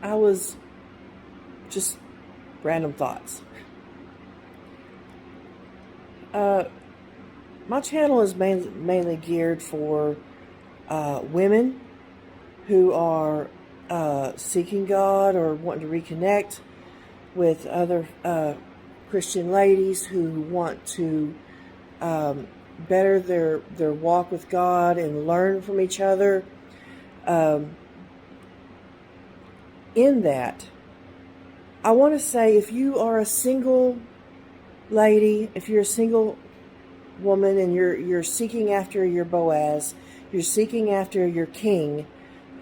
I was just random thoughts. Uh, my channel is mainly geared for women who are seeking God or wanting to reconnect with other Christian ladies who want to better their walk with God and learn from each other. Um, in that, I want to say if you are a single lady, if you're a single woman and you're seeking after your Boaz, you're seeking after your king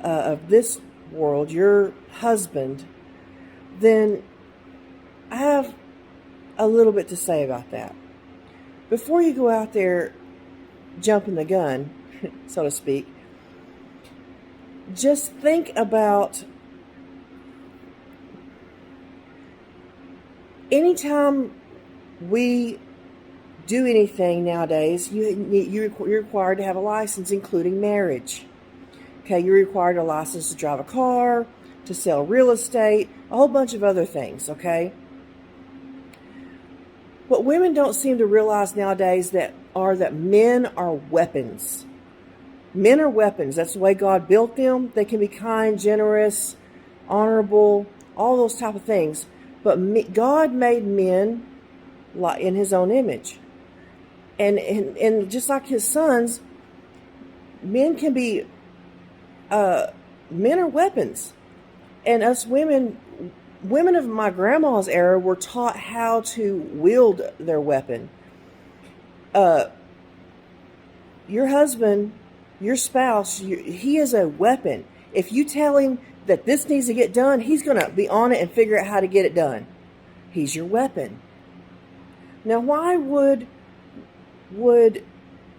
of this world, your husband, then I have a little bit to say about that. Before you go out there jumping the gun, so to speak, just think about anytime we do anything nowadays, you're required to have a license, including marriage. Okay, you're required a license to drive a car, to sell real estate, a whole bunch of other things, okay? What women don't seem to realize nowadays that men are weapons. Men are weapons. That's the way God built them. They can be kind, generous, honorable, all those type of things. But God made men in his own image. And just like his sons, men can be, men are weapons. And us women of my grandma's era were taught how to wield their weapon. Your husband, your spouse, he is a weapon. If you tell him that this needs to get done, he's going to be on it and figure out how to get it done. He's your weapon. Now, why would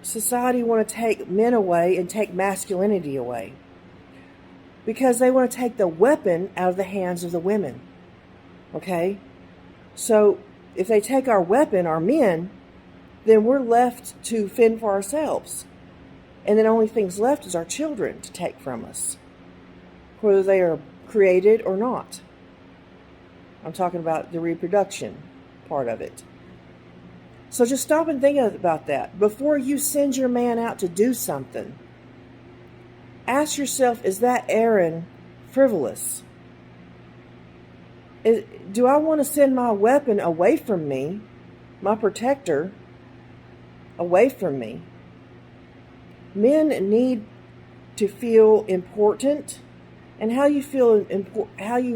society want to take men away and take masculinity away? Because they want to take the weapon out of the hands of the women. Okay? So, if they take our weapon, our men, then we're left to fend for ourselves. And then the only things left is our children to take from us, whether they are created or not. I'm talking about the reproduction part of it. So just stop and think about that. Before you send your man out to do something, ask yourself, is that errand frivolous? Do I want to send my weapon away from me, my protector, away from me? Men need to feel important, and how you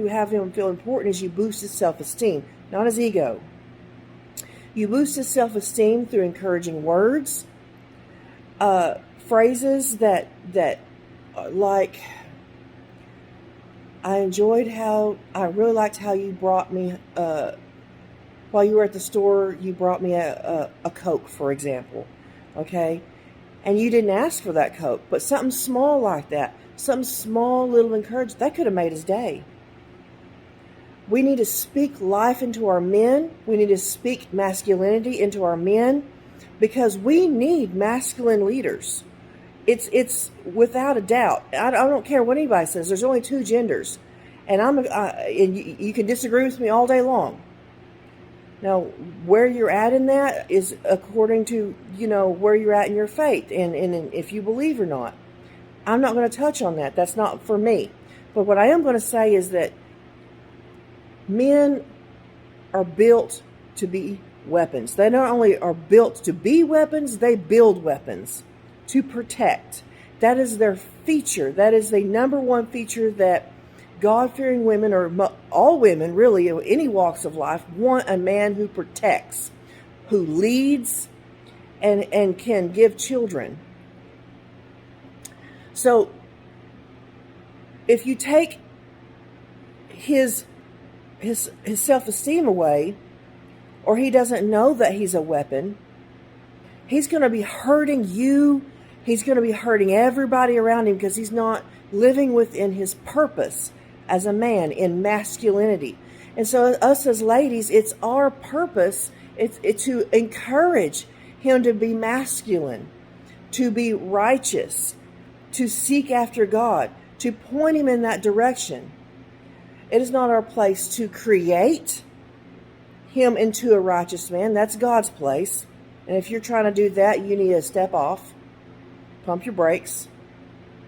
have him feel important is you boost his self-esteem, not his ego. You boost his self-esteem through encouraging words, phrases that like, I really liked how you brought me, while you were at the store, you brought me a Coke, for example, okay? And you didn't ask for that Coke, but something small like that, some small little encouragement, that could have made his day. We need to speak life into our men. We need to speak masculinity into our men, because we need masculine leaders. It's without a doubt. I don't care what anybody says. There's only two genders, and and you can disagree with me all day long. Now, where you're at in that is according to, where you're at in your faith and if you believe or not. I'm not going to touch on that. That's not for me. But what I am going to say is that men are built to be weapons. They not only are built to be weapons, they build weapons to protect. That is their feature. That is the number one feature that God-fearing women, or all women really, any walks of life, want a man who protects, who leads, and can give children. So, if you take his self-esteem away, or he doesn't know that he's a weapon, he's going to be hurting you. He's going to be hurting everybody around him, because he's not living within his purpose as a man in masculinity. And so us as ladies, it's our purpose, it's to encourage him to be masculine, to be righteous, to seek after God, to point him in that direction. It is not our place to create him into a righteous man. That's God's place. And if you're trying to do that, you need to step off, pump your brakes,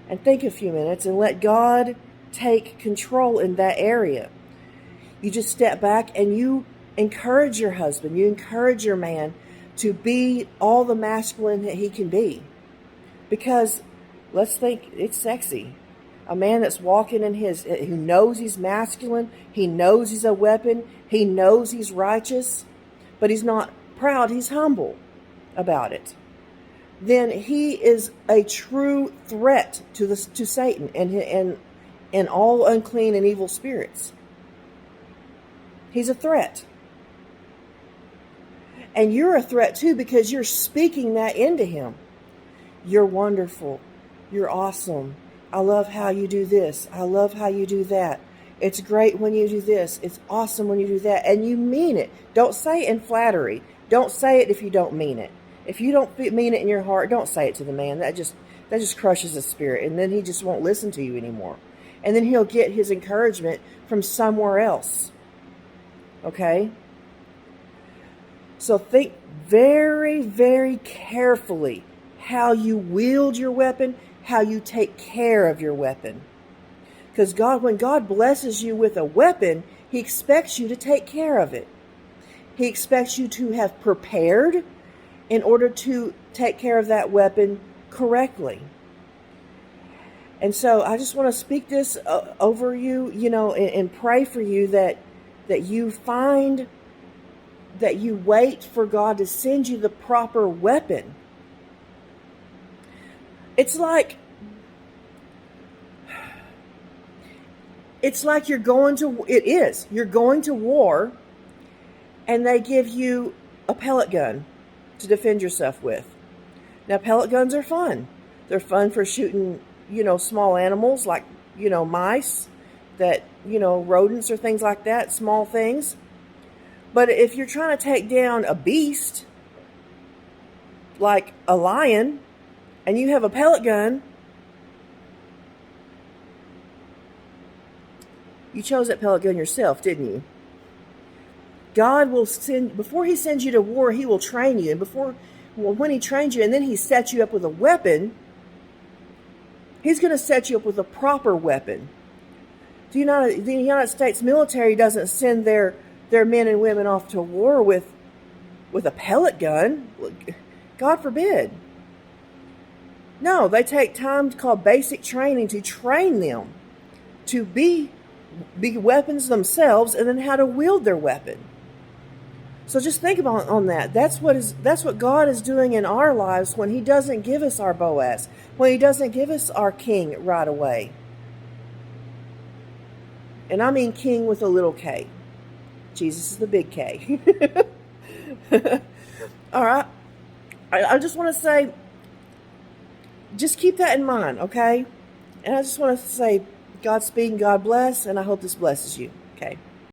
and think a few minutes and let God take control in that area. You just step back and you encourage your husband, you encourage your man to be all the masculine that he can be. Because let's think, it's sexy. A man that's walking in who knows he's masculine, he knows he's a weapon, he knows he's righteous, but he's not proud, he's humble about it. Then he is a true threat to Satan and all unclean and evil spirits. He's a threat. And you're a threat too, because you're speaking that into him. You're wonderful. You're awesome. I love how you do this. I love how you do that. It's great when you do this. It's awesome when you do that. And you mean it. Don't say it in flattery. Don't say it if you don't mean it. If you don't mean it in your heart, don't say it to the man. That just crushes his spirit. And then he just won't listen to you anymore. And then he'll get his encouragement from somewhere else. Okay? So think very, very carefully how you wield your weapon, how you take care of your weapon. Because when God blesses you with a weapon, he expects you to take care of it. He expects you to have prepared in order to take care of that weapon correctly. And so I just want to speak this over you, and pray for you that you find that you wait for God to send you the proper weapon. It's like you're going to war, and they give you a pellet gun to defend yourself with. Now, pellet guns are fun. They're fun for shooting, small animals like, mice, rodents or things like that, small things. But if you're trying to take down a beast, like a lion, and you have a pellet gun, you chose that pellet gun yourself, didn't you? God will before he sends you to war, he will train you. And when he trains you and then he sets you up with a weapon, he's going to set you up with a proper weapon. The United States military doesn't send their men and women off to war with a pellet gun. God forbid. No, they take time called basic training to train them to be weapons themselves, and then how to wield their weapon. So just think about on that. That's what God is doing in our lives when he doesn't give us our Boaz, when he doesn't give us our king right away. And I mean king with a little K. Jesus is the big K. All right. I just want to say, just keep that in mind, okay? And I just want to say, Godspeed and God bless, and I hope this blesses you, okay?